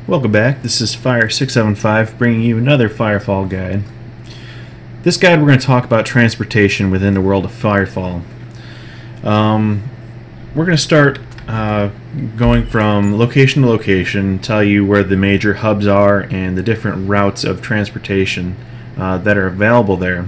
Welcome back. This is Fire675 bringing you another FireFall guide. This guide we're going to talk about transportation within the world of FireFall. We're going to start going from location to location, tell you where the major hubs are and the different routes of transportation that are available there.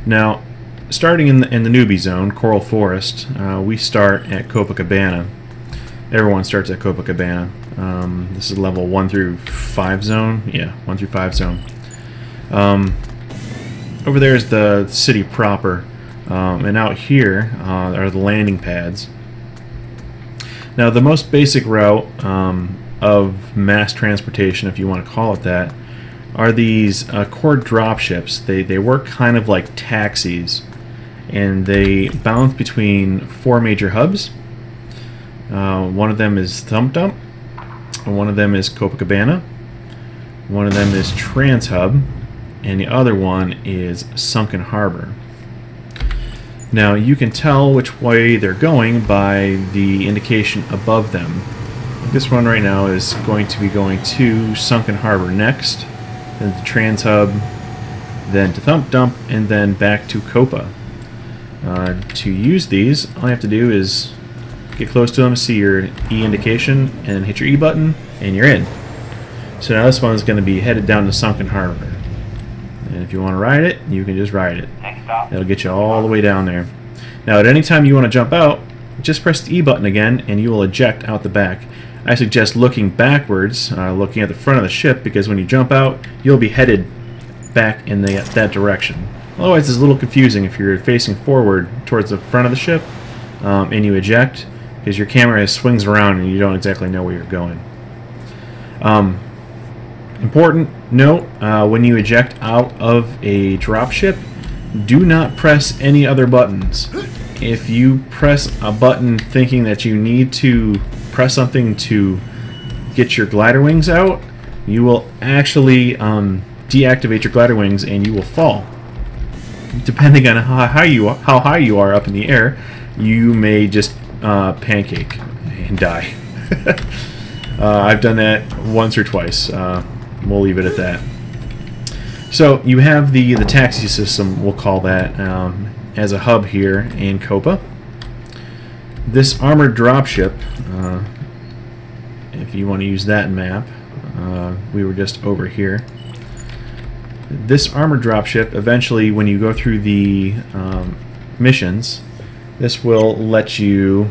Now, starting in the newbie zone, Coral Forest, we start at Copacabana. Everyone starts at Copacabana. This is level 1 through 5 zone. Yeah, 1 through 5 zone. Over there is the city proper, and out here are the landing pads. Now, the most basic route of mass transportation, if you want to call it that, are these core dropships. They work kind of like taxis, and they bounce between 4 major hubs. One of them is Thump Dump, one of them is Copacabana, one of them is TransHub, and the other one is Sunken Harbor. Now you can tell which way they're going by the indication above them. This one right now is going to be going to Sunken Harbor next, then to TransHub, then to Thump Dump, and then back to Copa. To use these, all you have to do is get close to them, see your E indication, and hit your E button, and you're in. So now this one is going to be headed down to Sunken Harbor. And if you want to ride it, you can just ride it. That'll get you all the way down there. Now at any time you want to jump out, just press the E button again, and you will eject out the back. I suggest looking backwards, looking at the front of the ship, because when you jump out, you'll be headed back in that direction. Otherwise it's a little confusing if you're facing forward towards the front of the ship, and you eject, because your camera swings around and you don't exactly know where you're going. Important note, when you eject out of a dropship, do not press any other buttons. If you press a button thinking that you need to press something to get your glider wings out, you will actually deactivate your glider wings and you will fall. Depending on how high you are up in the air, you may just pancake and die. I've done that once or twice. We'll leave it at that. So you have the taxi system, we'll call that, as a hub here in Copa. This armored dropship, if you want to use that map, we were just over here. This armored dropship, eventually when you go through the missions, this will let you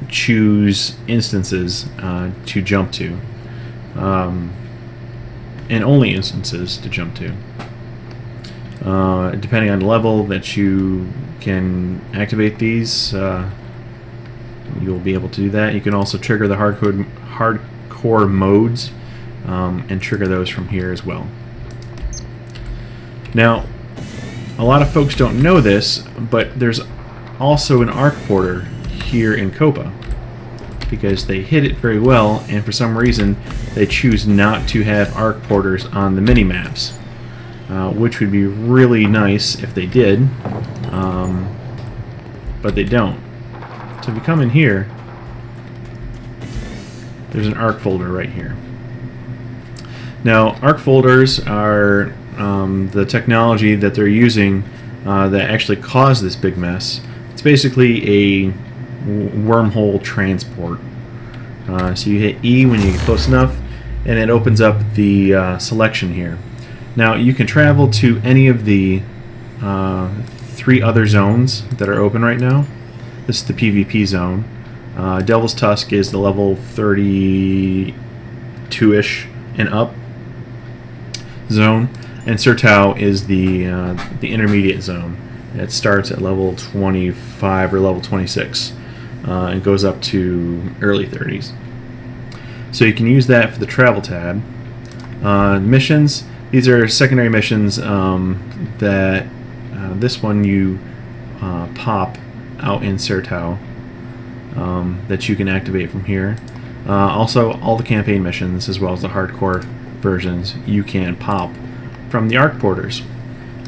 choose instances to jump to, and only instances to jump to. Depending on the level that you can activate these, you'll be able to do that. You can also trigger the hardcore modes and trigger those from here as well. Now, a lot of folks don't know this, but there's also an Arcfolders here in Copa, because they hit it very well, and for some reason they choose not to have Arcfolders on the mini-maps, which would be really nice if they did, but they don't. So if you come in here, there's an Arcfolder right here. Now, Arcfolders are the technology that they're using that actually caused this big mess. It's basically a wormhole transport. So you hit E when you get close enough, and it opens up the selection here. Now you can travel to any of the 3 other zones that are open right now. This is the PvP zone. Devil's Tusk is the level 32-ish and up zone, and Sertao is the intermediate zone. It starts at level 25 or level 26 and goes up to early 30s. So you can use that for the travel tab. Missions, these are secondary missions that this one you pop out in Sertao that you can activate from here. Also, all the campaign missions as well as the hardcore versions you can pop from the Arcfolders.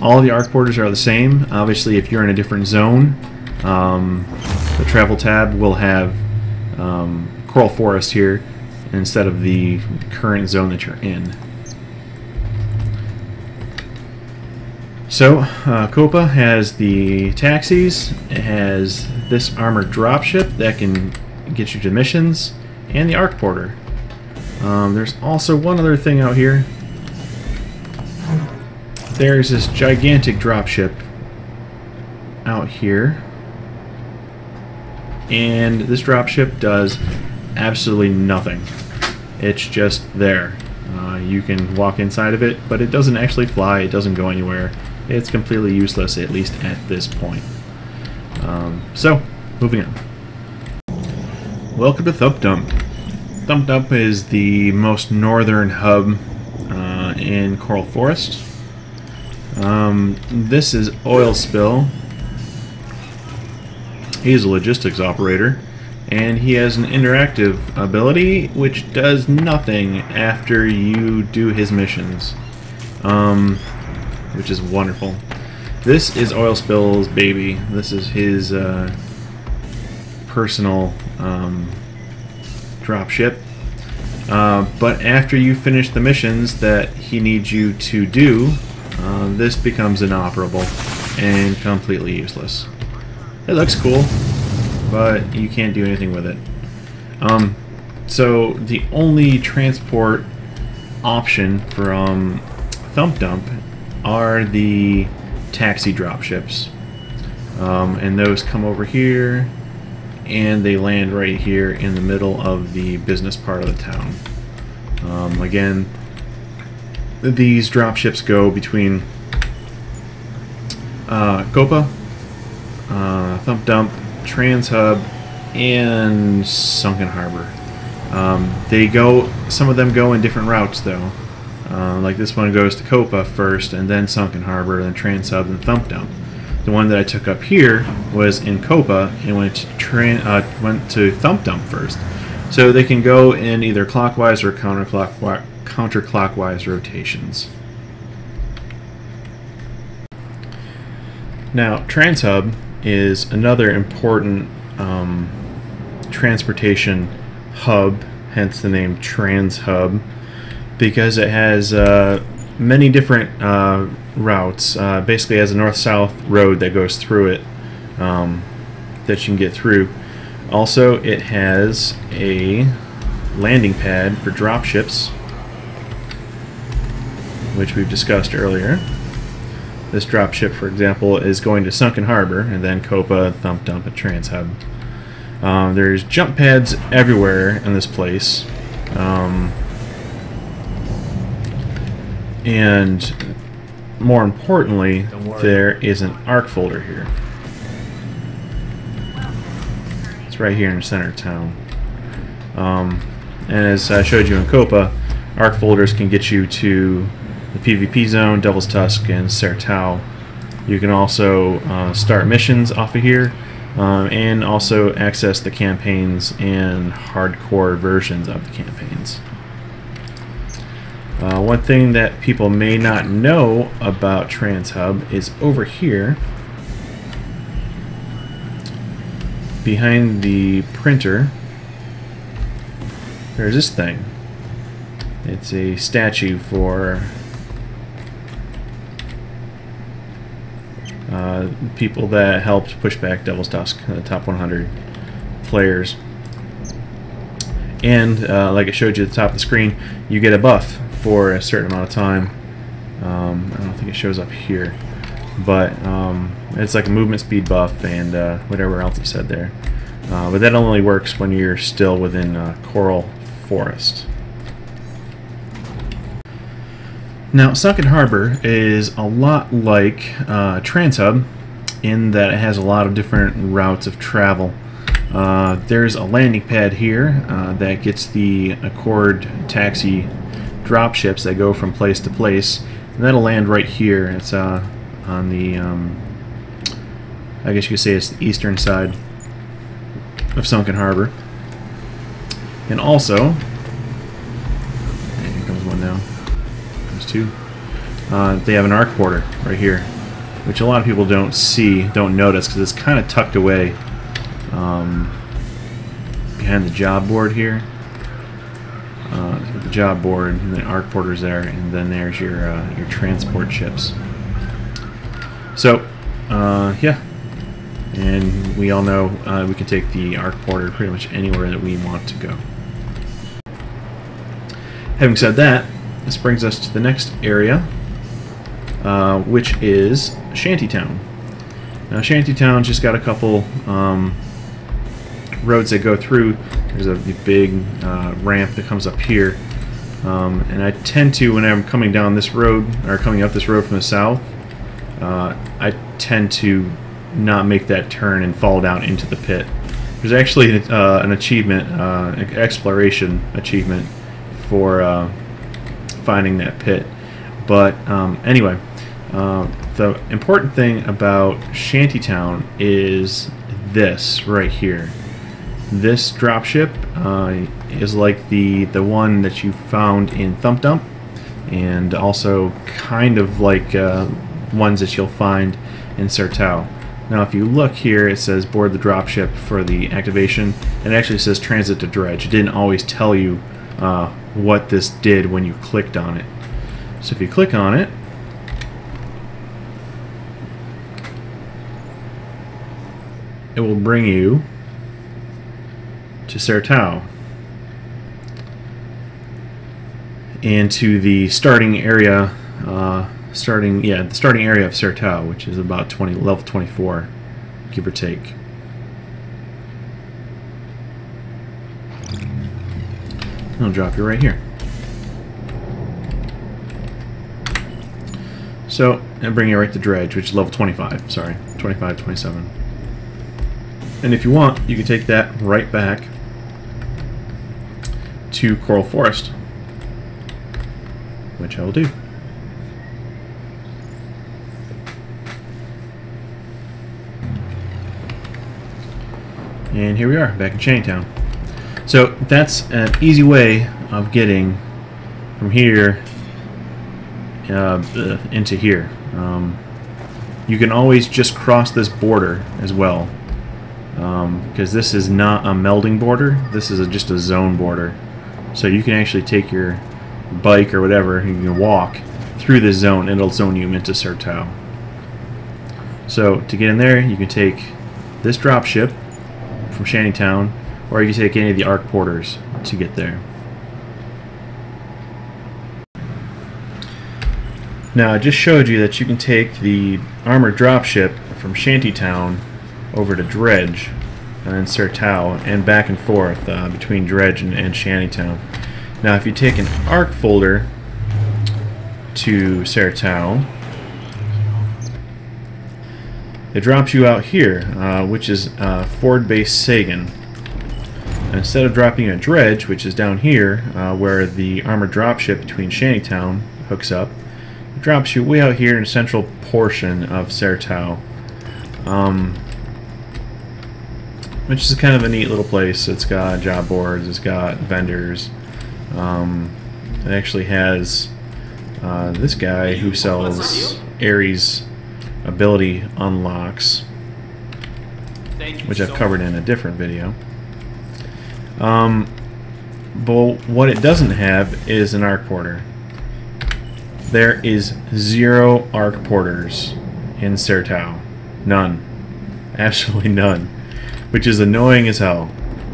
All the Arcfolders are the same. Obviously, if you're in a different zone, the travel tab will have Coral Forest here, instead of the current zone that you're in. So, Copa has the taxis, it has this armored dropship that can get you to missions, and the Arcfolders. There's also one other thing out here. There's this gigantic dropship out here, and this dropship does absolutely nothing. It's just there. You can walk inside of it, but it doesn't actually fly, it doesn't go anywhere. It's completely useless, at least at this point. So, moving on. Welcome to Thump Dump. Thump Dump is the most northern hub in Coral Forest. This is Oil Spill. He's a logistics operator, and he has an interactive ability which does nothing after you do his missions. Which is wonderful. This is Oil Spill's baby. This is his personal dropship. But after you finish the missions that he needs you to do, this becomes inoperable and completely useless. It looks cool, but you can't do anything with it. So the only transport option from Thump Dump are the taxi dropships, and those come over here and they land right here in the middle of the business part of the town. Again, these dropships go between Copa, Thump Dump, Trans Hub, and Sunken Harbor. Some of them go in different routes though. Like this one goes to Copa first, and then Sunken Harbor, then Trans Hub, and Thump Dump. The one that I took up here was in Copa and went to Thump Dump first. So they can go in either clockwise or counterclockwise rotations. Now, Trans Hub is another important transportation hub, hence the name Trans Hub, because it has many different routes. Basically has a north-south road that goes through it that you can get through. Also, it has a landing pad for dropships, which we've discussed earlier. This dropship, for example, is going to Sunken Harbor, and then Copa, Thump Dump, and Trans Hub. There's jump pads everywhere in this place. And more importantly, there is an Arcfolder here. It's right here in the center of town. And as I showed you in Copa, Arcfolders can get you to the PvP zone, Devil's Tusk, and Sertao. You can also start missions off of here, and also access the campaigns and hardcore versions of the campaigns. One thing that people may not know about Trans Hub is over here, behind the printer, there's this thing. It's a statue for people that helped push back Devil's Tusk, the top 100 players. And like I showed you at the top of the screen, you get a buff for a certain amount of time. I don't think it shows up here, but it's like a movement speed buff and whatever else it said there. But that only works when you're still within Coral Forest. Now, Sunken Harbor is a lot like Trans Hub in that it has a lot of different routes of travel. There's a landing pad here that gets the Accord taxi dropships that go from place to place, and that'll land right here. It's on the, I guess you could say it's the eastern side of Sunken Harbor. And also, here comes one now. Two. They have an Arcfolders right here, which a lot of people don't notice because it's kind of tucked away behind the job board here. job board, and then Arcfolders there, and then there's your transport ships. So, yeah, and we all know we can take the Arcfolder pretty much anywhere that we want to go. Having said that, this brings us to the next area, which is Shantytown. Now, Shantytown's just got a couple roads that go through. There's a big ramp that comes up here, and I tend to, when I'm coming down this road, or coming up this road from the south, I tend to not make that turn and fall down into the pit. There's actually an achievement, an exploration achievement for finding that pit. But anyway, the important thing about Shantytown is this right here. This dropship is like the one that you found in Thump Dump, and also kind of like ones that you'll find in Sertao. Now, if you look here, it says board the dropship for the activation. It actually says transit to dredge. It didn't always tell you what this did when you clicked on it. So if you click on it, it will bring you to Sertao and to the starting area. The starting area of Sertao, which is about level 24, give or take. I'll drop you right here. So, and bring you right to dredge, which is level 25. Sorry, 25, 27. And if you want, you can take that right back to Coral Forest, which I will do. And here we are, back in Shantytown. So that's an easy way of getting from here into here. You can always just cross this border as well, because this is not a melding border. This is just a zone border. So you can actually take your bike or whatever, and you can walk through this zone, and it'll zone you into Sertao. So to get in there, you can take this dropship from Shantytown, or you can take any of the Arcfolders to get there. Now, I just showed you that you can take the armored dropship from Shantytown over to Dredge and then Sertao, and back and forth between Dredge and Shantytown. Now, if you take an Arcfolder to Sertao, it drops you out here, which is Ford Base Sagan. And instead of dropping you at Dredge, which is down here, where the armored dropship between Shantytown hooks up, it drops you way out here in the central portion of Sertao, which is kind of a neat little place. It's got job boards, it's got vendors. It actually has this guy who sells Ares ability unlocks, which I've covered in a different video. But what it doesn't have is an Arcfolder. There is 0 Arcfolders in Sertao. None. Absolutely none. Which is annoying as hell.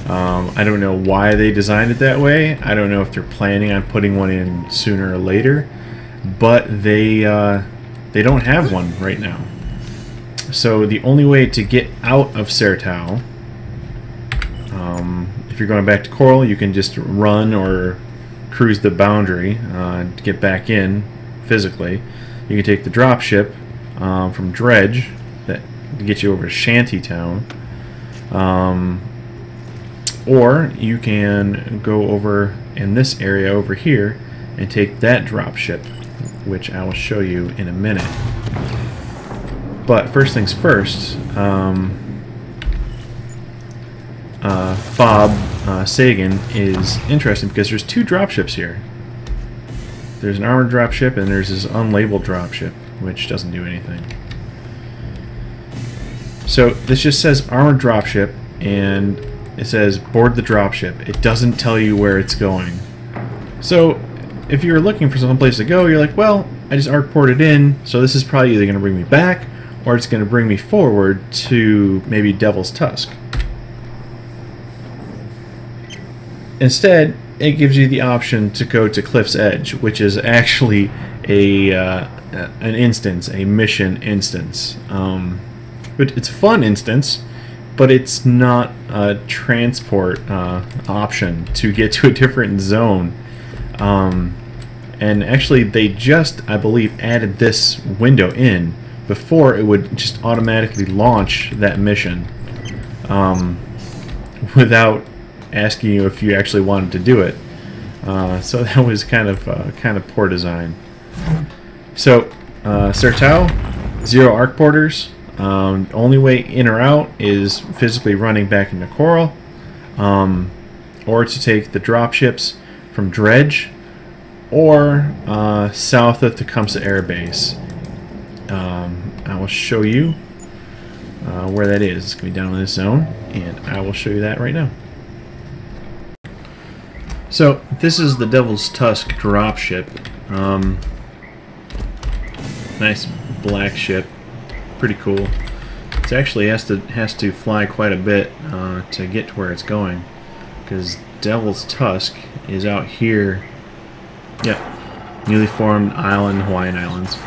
I don't know why they designed it that way. I don't know if they're planning on putting one in sooner or later. But they don't have one right now. So the only way to get out of Sertao, if you're going back to Coral, you can just run or cruise the boundary to get back in physically. You can take the dropship from Dredge that to get you over to Shantytown, or you can go over in this area over here and take that dropship, which I will show you in a minute. But first things first, Fob Sagan is interesting because there's 2 dropships here. There's an armored dropship and there's this unlabeled dropship, which doesn't do anything. So this just says armored dropship, and it says board the dropship. It doesn't tell you where it's going. So if you're looking for some place to go, you're like, well, I just arc ported in, so this is probably either going to bring me back or it's going to bring me forward to maybe Devil's Tusk. Instead, it gives you the option to go to Cliff's Edge, which is actually an instance, a mission instance. But it's a fun instance, but it's not a transport option to get to a different zone. And actually, they just, I believe, added this window in. Before, it would just automatically launch that mission without asking you if you actually wanted to do it. So that was kind of poor design. So Sertao, 0 Arcfolders. Only way in or out is physically running back into Coral, or to take the dropships from Dredge, or south of Tecumseh Air Base. I will show you where that is. It's going to be down in this zone, and I will show you that right now. So this is the Devil's Tusk dropship. Nice black ship, pretty cool. It actually has to fly quite a bit to get to where it's going, because Devil's Tusk is out here. Yep, newly formed island, Hawaiian Islands.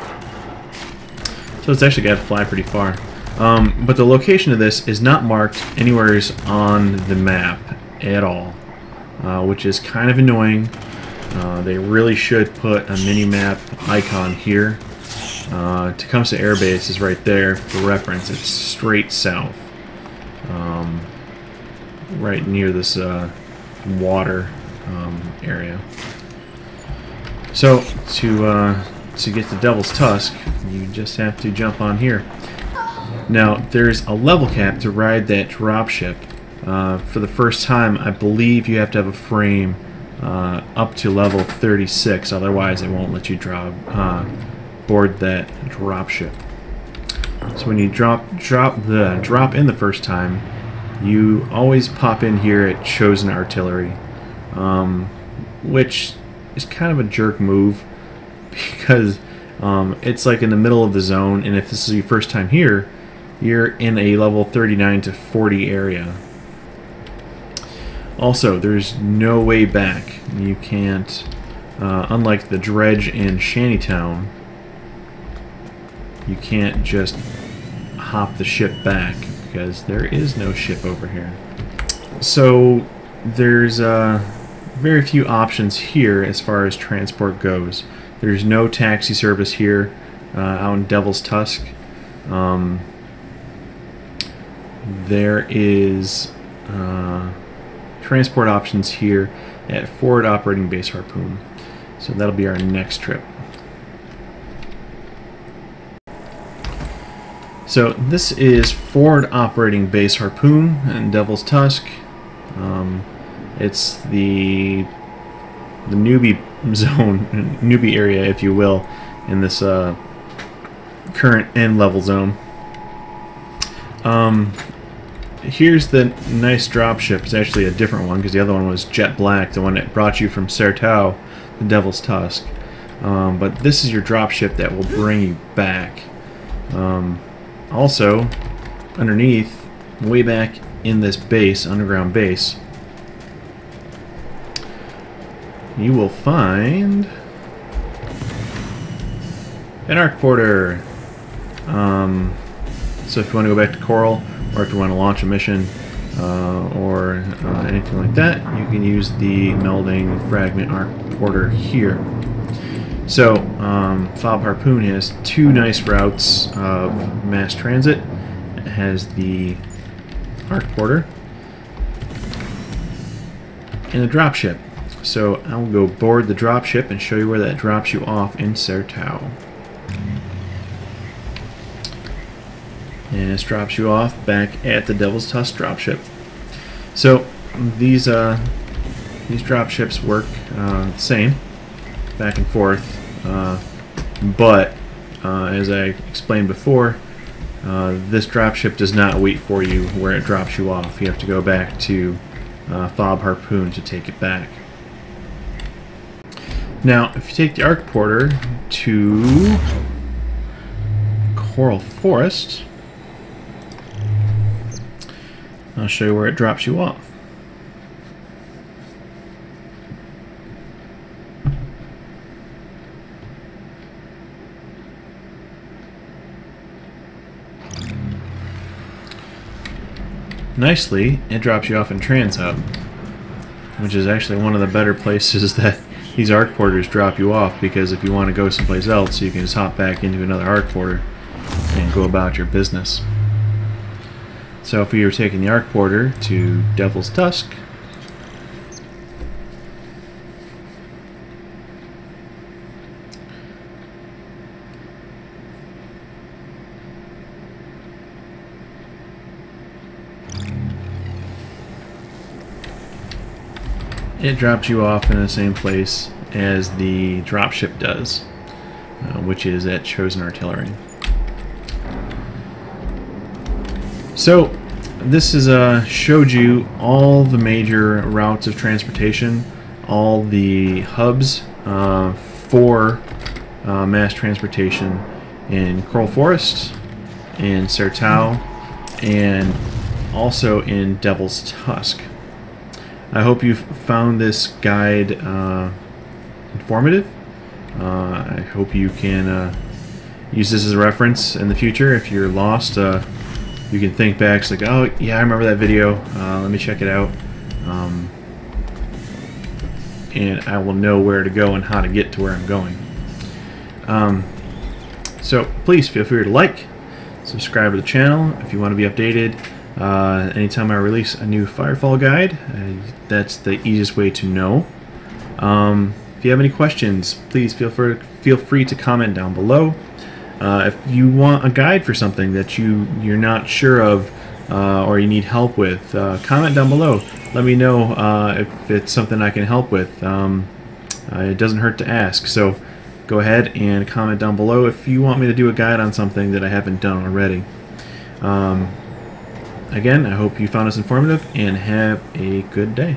So it's actually got to fly pretty far. But the location of this is not marked anywhere on the map at all, which is kind of annoying. They really should put a mini-map icon here. Tecumseh Air Base is right there for reference. It's straight south, right near this water area. So to get to Devil's Tusk, you just have to jump on here. Now there's a level cap to ride that dropship. For the first time, I believe you have to have a frame up to level 36, otherwise it won't let you board that dropship. So when you drop in the first time, you always pop in here at Chosen Artillery, which is kind of a jerk move, because it's like in the middle of the zone, and if this is your first time here, you're in a level 39 to 40 area. Also, there's no way back. You can't, unlike the Dredge in Shantytown, you can't just hop the ship back, because there is no ship over here. So there's very few options here as far as transport goes. There's no taxi service here out in Devil's Tusk. There is transport options here at Forward Operating Base Harpoon. So that'll be our next trip. So this is Forward Operating Base Harpoon in Devil's Tusk. It's the newbie zone, newbie area, if you will, in this current end level zone. Here's the nice dropship. It's actually a different one, because the other one was jet black, the one that brought you from Sertao, the Devil's Tusk. But this is your dropship that will bring you back. Also, underneath, way back in this base, underground base, you will find an Arcfolders. So if you want to go back to Coral, or if you want to launch a mission, or anything like that, you can use the melding fragment Arcfolders here. So, Fob Harpoon has 2 nice routes of mass transit. It has the Arcfolders and the dropship. So I will go board the dropship and show you where that drops you off in Sertao. And this drops you off back at the Devil's Tusk dropship. So these dropships work the same, back and forth, but as I explained before, this dropship does not wait for you where it drops you off. You have to go back to Fob Harpoon to take it back. Now, if you take the Arcporter to Coral Forest, I'll show you where it drops you off. Nicely, it drops you off in TransHub, which is actually one of the better places that these Arcporters drop you off, because if you want to go someplace else, you can just hop back into another Arcporter and go about your business. So if we were taking the Arcporter to Devil's Tusk, it drops you off in the same place as the dropship does, which is at Chosen Artillery. So this is showed you all the major routes of transportation, all the hubs for mass transportation in Coral Forest, in Sertao, and also in Devil's Tusk. I hope you found this guide informative. I hope you can use this as a reference in the future. If you're lost, you can think back, it's like, oh yeah, I remember that video, let me check it out, and I will know where to go and how to get to where I'm going. So please feel free to like, subscribe to the channel if you want to be updated. Anytime I release a new FireFall guide, that's the easiest way to know. If you have any questions, please feel free to comment down below. If you want a guide for something that you're not sure of or you need help with, comment down below. Let me know if it's something I can help with. It doesn't hurt to ask, so go ahead and comment down below if you want me to do a guide on something that I haven't done already. Again, I hope you found this informative, and have a good day.